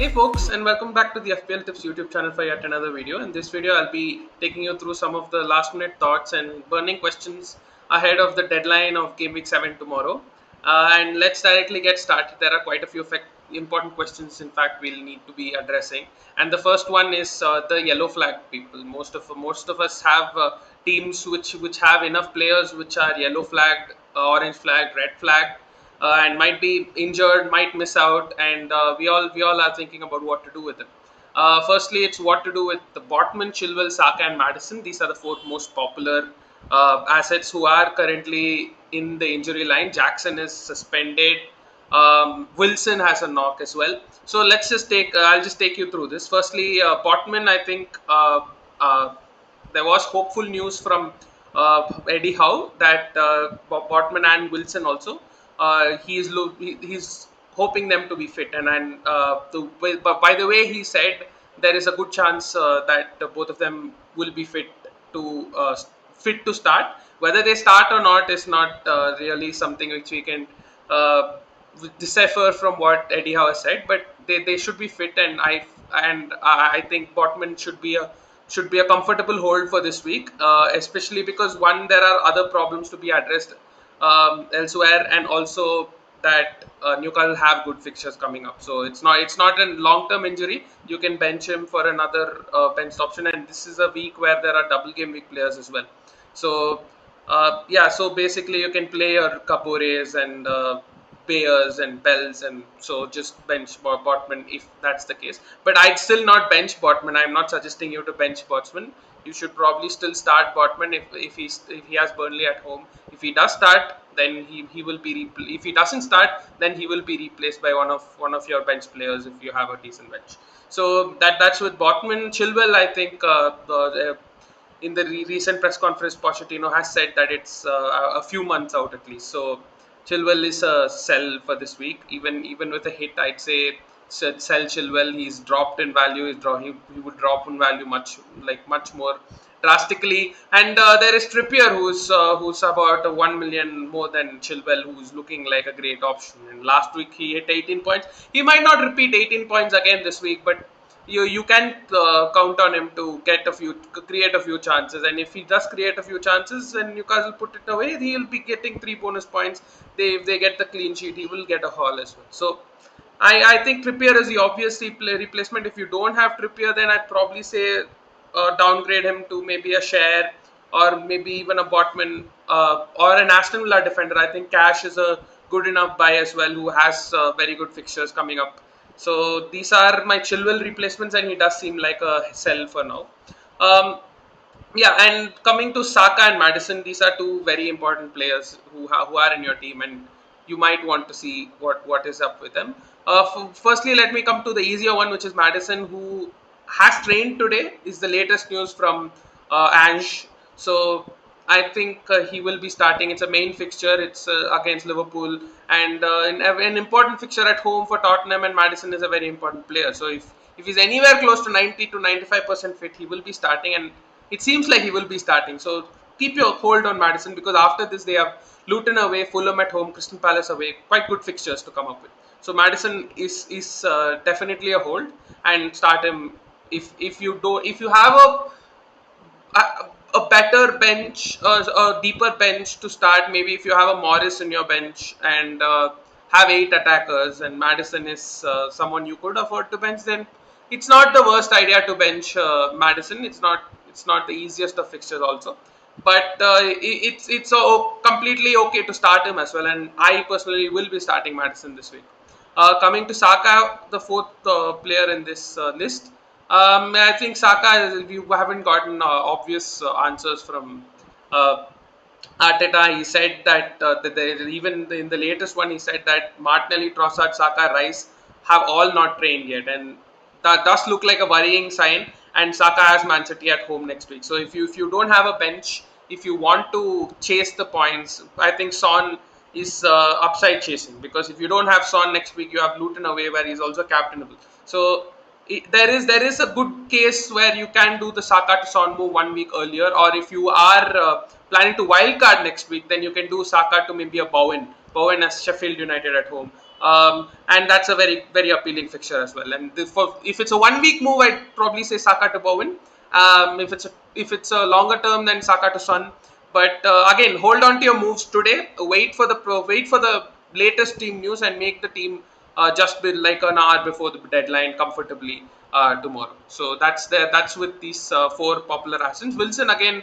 Hey folks, and welcome back to the FPL Tips YouTube channel for yet another video. In this video, I'll be taking you through some of the last minute thoughts and burning questions ahead of the deadline of Game Week 7 tomorrow. And let's directly get started. There are quite a few important questions, in fact, we'll need to be addressing. And the first one is the yellow flag people. Most of us have teams which have enough players which are yellow flagged, orange flag, red flag, and might be injured, might miss out, and we all are thinking about what to do with it. Firstly, it's what to do with the Botman, Chilwell, Saka, and Madison. These are the four most popular assets who are currently in the injury line. Jackson is suspended. Wilson has a knock as well. So let's just take. I'll just take you through this. Firstly, Botman, I think there was hopeful news from Eddie Howe that Botman and Wilson also he's hoping them to be fit, but by the way he said there is a good chance that both of them will be fit to start. Whether they start or not is not really something which we can uh, decipher from what Eddie Howe has said, but they should be fit, and I think Botman should be a comfortable hold for this week, especially because one, there are other problems to be addressed elsewhere, and also that Newcastle have good fixtures coming up. So it's not a long term injury. You can bench him for another bench option, and this is a week where there are double game week players as well. So yeah, so basically you can play your Kabores and Bayers and Bells, and so just bench Botman if that's the case. But I'd still not bench Botman. I'm not suggesting you to bench Botman. You should probably still start Botman if he has Burnley at home. If he does start, then he will be if he doesn't start, then he will be replaced by one of your bench players if you have a decent bench. So that's with Botman. Chilwell, I think in the recent press conference, Pochettino has said that it's a few months out at least. So Chilwell is a sell for this week. Even with a hit, I'd say sell Chilwell. He's dropped in value. He would drop in value much more drastically. And there is Trippier, who's about 1 million more than Chilwell, who's looking like a great option. And last week he hit 18 points. He might not repeat 18 points again this week, but you can count on him to create a few chances, and if he does create a few chances and Newcastle put it away, he'll be getting 3 bonus points. If they get the clean sheet, he will get a haul as well. So I think Trippier is the obvious replacement. If you don't have Trippier, then I'd probably say downgrade him to maybe a share, or maybe even a Botman, or an Aston Villa defender. I think Cash is a good enough buy as well, who has very good fixtures coming up. So these are my Chilwell replacements, and he does seem like a sell for now. Um, yeah, and coming to Saka and Madison, these are two very important players who are in your team, and you might want to see what is up with them. Firstly, let me come to the easier one, which is Madison, who has trained today. Is the latest news from Ange. So I think he will be starting. It's a main fixture. It's against Liverpool, and an important fixture at home for Tottenham. And Madison is a very important player. So if he's anywhere close to 90 to 95% fit, he will be starting, and it seems like he will be starting. So keep your hold on Madison, because after this they have Luton away, Fulham at home, Crystal Palace away. Quite good fixtures to come up with. So Madison is definitely a hold, and start him if you have a better bench, a deeper bench to start. Maybe if you have a Morris in your bench and have 8 attackers, and Madison is someone you could afford to bench, then it's not the worst idea to bench Madison. It's not the easiest of fixtures also, but it's completely okay to start him as well. And I personally will be starting Madison this week. Coming to Saka, the fourth player in this list. I think Saka, we haven't gotten obvious answers from Arteta. He said that even in the latest one, he said that Martinelli, Trossard, Saka, Rice have all not trained yet, and that does look like a worrying sign. And Saka has Man City at home next week. So if you don't have a bench, if you want to chase the points, I think Son is upside chasing, because if you don't have Son next week, you have Luton away where he's also captainable. So there is a good case where you can do the Saka to Son move 1 week earlier, or if you are planning to wildcard next week, then you can do Saka to maybe a Bowen as Sheffield United at home, And that's a very appealing fixture as well. And if it's a 1 week move, I'd probably say Saka to Bowen. If it's a longer term, then Saka to Son. But again, hold on to your moves today. Wait for the latest team news and make the team just be like an hour before the deadline comfortably tomorrow. So that's with these four popular assets. Wilson again.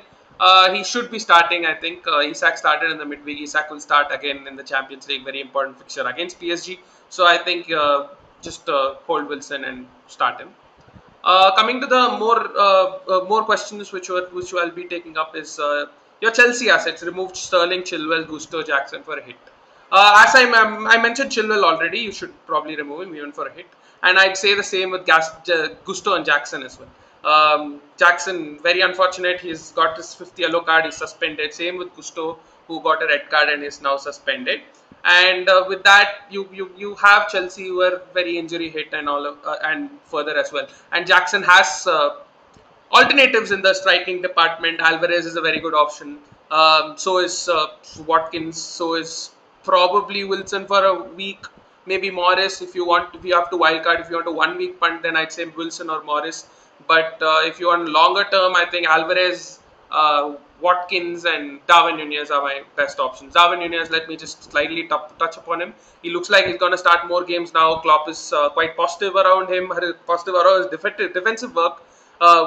He should be starting. I think Isak started in the midweek. Isak will start again in the Champions League. Very important fixture against PSG. So I think just hold Wilson and start him. Coming to the more questions which I'll be taking up is your Chelsea assets. Removed Sterling, Chilwell, Gusto, Jackson for a hit. As I mentioned Chilwell already, you should probably remove him even for a hit. And I'd say the same with Gusto and Jackson as well. Jackson, very unfortunate. He's got his fifth yellow card. He's suspended. Same with Gusto, who got a red card and is now suspended. And with that, you have Chelsea who are very injury hit and and further as well. And Jackson has alternatives in the striking department. Alvarez is a very good option. So is Watkins. So is probably Wilson for a week. Maybe Morris if you have to wildcard. If you want a 1 week punt, then I'd say Wilson or Morris. But if you want longer term, I think Alvarez, Watkins, and Darwin Nunez are my best options. Darwin Nunez, let me just slightly touch upon him. He looks like he's going to start more games now. Klopp is quite positive around him, positive around his defensive work,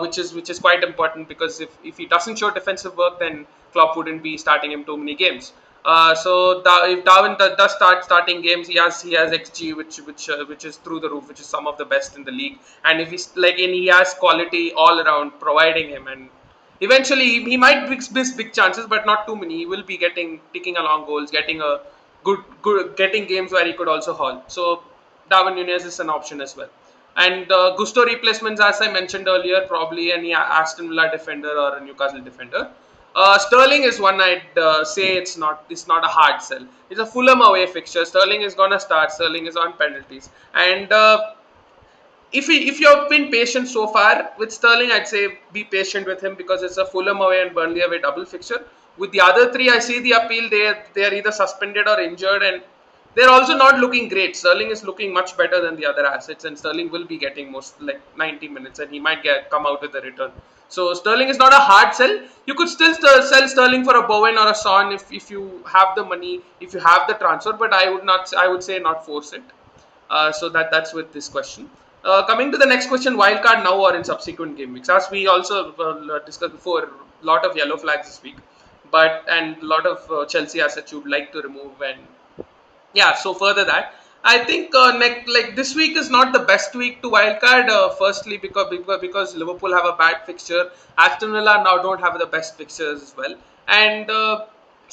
which is quite important because if he doesn't show defensive work, then Klopp wouldn't be starting him too many games. If Darwin does start starting games, he has XG which is through the roof, which is some of the best in the league. And if and he has quality all around providing him, and eventually he might miss big chances, but not too many. He will be ticking along goals, getting a good getting games where he could also haul. So Darwin Nunez is an option as well. And Gusto replacements, as I mentioned earlier, probably any Aston Villa defender or a Newcastle defender. Sterling is one I'd say it's not a hard sell. It's a Fulham away fixture. Sterling is gonna start. Sterling is on penalties, and if you've been patient so far with Sterling, I'd say be patient with him because it's a Fulham away and Burnley away double fixture. With the other three, I see the appeal. They are either suspended or injured, and they're also not looking great. Sterling is looking much better than the other assets, and Sterling will be getting most like 90 minutes, and he might come out with a return. So Sterling is not a hard sell. You could still sell Sterling for a Bowen or a Son if you have the money, if you have the transfer. But I would not. I would say not force it. So that's with this question. Coming to the next question, wildcard now or in subsequent game weeks. As we also discussed before, a lot of yellow flags this week, and a lot of Chelsea assets you'd like to remove. And yeah, so further that I think like this week is not the best week to wildcard. Firstly, because Liverpool have a bad fixture, Aston Villa now don't have the best fixtures as well, and so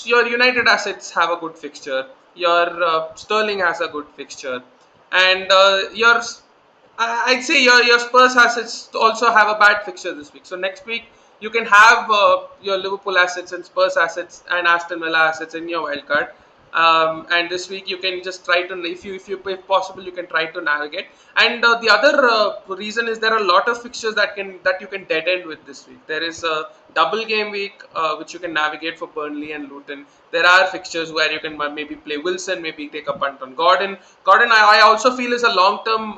your United assets have a good fixture. Your Sterling has a good fixture, and I'd say your Spurs assets also have a bad fixture this week. So next week you can have your Liverpool assets and Spurs assets and Aston Villa assets in your wildcard. And this week you can just try to, if possible, you can try to navigate. And the other reason is there are a lot of fixtures that you can dead end with this week. There is a double game week which you can navigate for Burnley and Luton. There are fixtures where you can maybe play Wilson, maybe take a punt on Gordon. Gordon, I also feel is a long term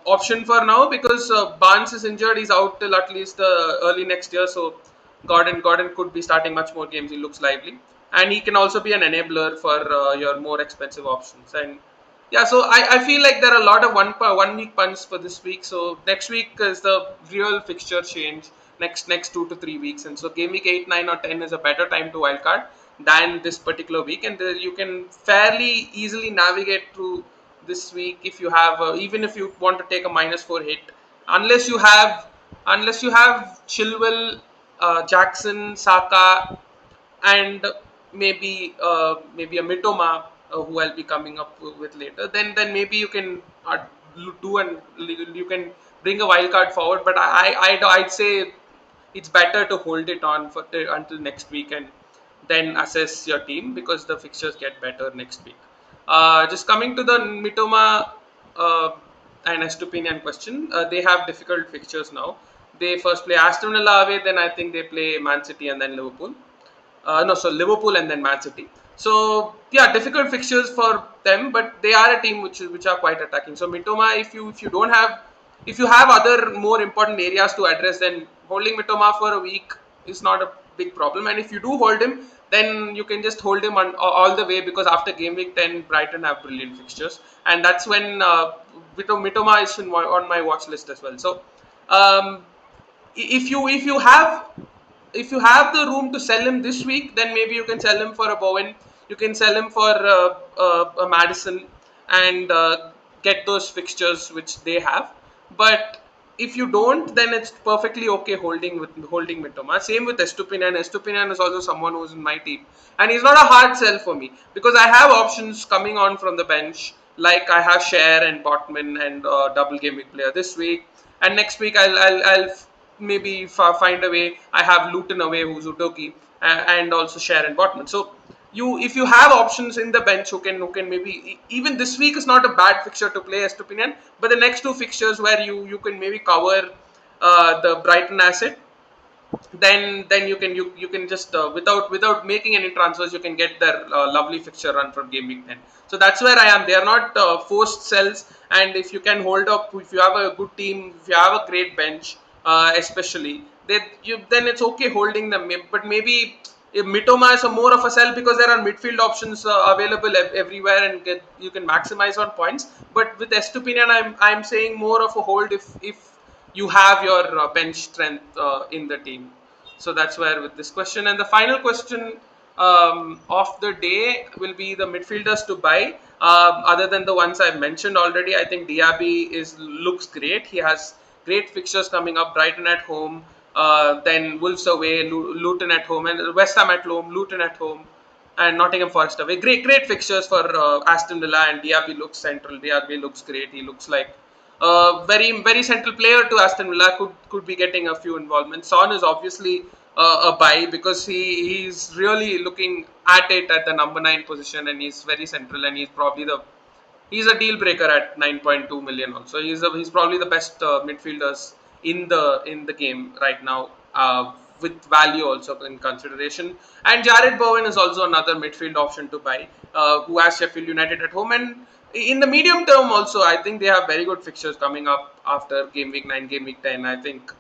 option for now because Barnes is injured. He's out till at least early next year. So Gordon could be starting much more games. He looks lively, and he can also be an enabler for your more expensive options. And yeah, so I feel like there are a lot of 1 week punts for this week. So next week is the real fixture change. Next 2 to 3 weeks, and so game week 8, 9, or 10 is a better time to wildcard than this particular week, and you can fairly easily navigate through this week if you have even if you want to take a -4 hit, unless you have Chilwell, Jackson, Saka, and maybe a Mitoma who I'll be coming up with later. Then maybe you can you can bring a wild card forward. But I'd say it's better to hold it on until next week and then assess your team because the fixtures get better next week. Just coming to the Mitoma and Estupinian question, they have difficult fixtures now. They first play Aston Villa away, then I think they play Man City and then Liverpool. No, so Liverpool and then Man City. So yeah, difficult fixtures for them, but they are a team which are quite attacking. So Mitoma, if you don't have, if you have other more important areas to address, then holding Mitoma for a week is not a big problem. And if you do hold him, then you can just hold him on all the way, because after game week 10, Brighton have brilliant fixtures, and that's when Mitoma is on my watch list as well. So um, if you have the room to sell him this week, then maybe you can sell him for a Bowen, you can sell him for a Madison, and get those fixtures which they have. But if you don't, then it's perfectly okay holding Mitoma. Same with Estupinian. Estupinian is also someone who's in my team, and he's not a hard sell for me because I have options coming on from the bench. Like I have Share and Botman and double game week player this week, and next week I'll maybe find a way. I have Luton away, who's Udoki, and also Sharon Botman. So if you have options in the bench who can maybe, even this week is not a bad fixture to play Estupinian, but the next two fixtures where you can maybe cover the Brighton asset, then you can just without making any transfers, you can get their lovely fixture run from game week 10. So that's where I am. They are not forced sells, and if you can hold up, if you have a good team, if you have a great bench, especially then it's okay holding them. But maybe if Mitoma is a more of a sell because there are midfield options available everywhere, and you can maximize on points. But with Estupinian, I'm saying more of a hold if you have your bench strength in the team. So that's where with this question. And the final question of the day will be the midfielders to buy. Other than the ones I've mentioned already, I think Diaby looks great. He has great fixtures coming up. Brighton at home, then Wolves away, Luton at home, and West Ham at home, Luton at home, and Nottingham Forest away. Great fixtures for Aston Villa, and Diaby looks central. Diaby looks great. He looks like very central player to Aston Villa. Could be getting a few involvements. Son is obviously a buy because he's really looking at it at the number 9 position, and he's very central, and he's a deal breaker at 9.2 million. Also, he's probably the best midfielders in the game right now, with value also in consideration. And Jared Bowen is also another midfield option to buy, who has Sheffield United at home, and in the medium term also, I think they have very good fixtures coming up after game week 9, game week 10. I think,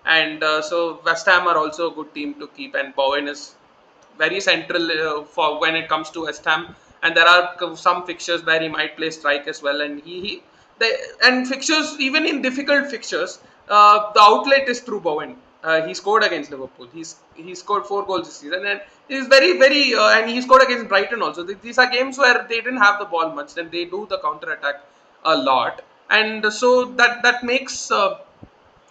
and so West Ham are also a good team to keep, and Bowen is very central for when it comes to West Ham. And there are some fixtures where he might play strike as well. And and fixtures, even in difficult fixtures, the outlet is through Bowen. He scored against Liverpool. He scored 4 goals this season, and he's very and he scored against Brighton also. These are games where they didn't have the ball much, then they do the counter attack a lot, and so that makes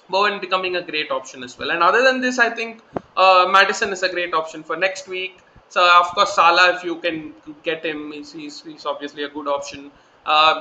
Bowen becoming a great option as well. And other than this, I think Madison is a great option for next week. So of course Salah, if you can get him, he's obviously a good option.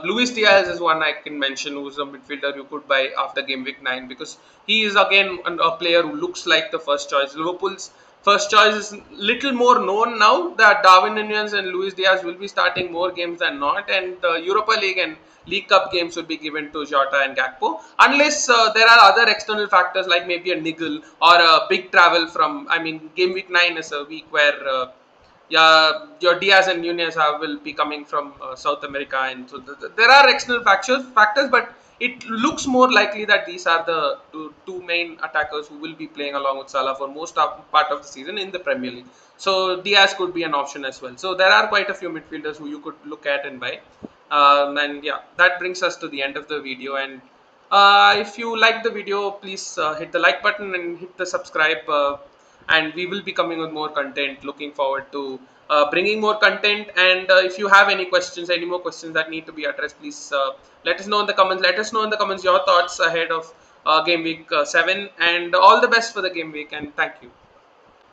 Luis Diaz is one I can mention, who's a midfielder you could buy after game week 9, because he is again a player who looks like the first choice. Liverpool's first choice is little more known now that Darwin Nunez and Luis Diaz will be starting more games than not, and the Europa League and League Cup games will be given to Jota and Gakpo, unless there are other external factors like maybe a niggle or a big travel from. I mean, game week 9 is a week where yeah, your Diaz and Nunez will be coming from South America, and so there are external factors, but it looks more likely that these are the two main attackers who will be playing along with Salah for most part of the season in the Premier League. So Diaz could be an option as well. So there are quite a few midfielders who you could look at and buy. And yeah, that brings us to the end of the video. And if you like the video, please hit the like button and hit the subscribe. And we will be coming with more content. Looking forward to bringing more content. And if you have any questions, any more questions that need to be addressed, please let us know in the comments. Let us know in the comments your thoughts ahead of game week 7. And all the best for the game week. And thank you.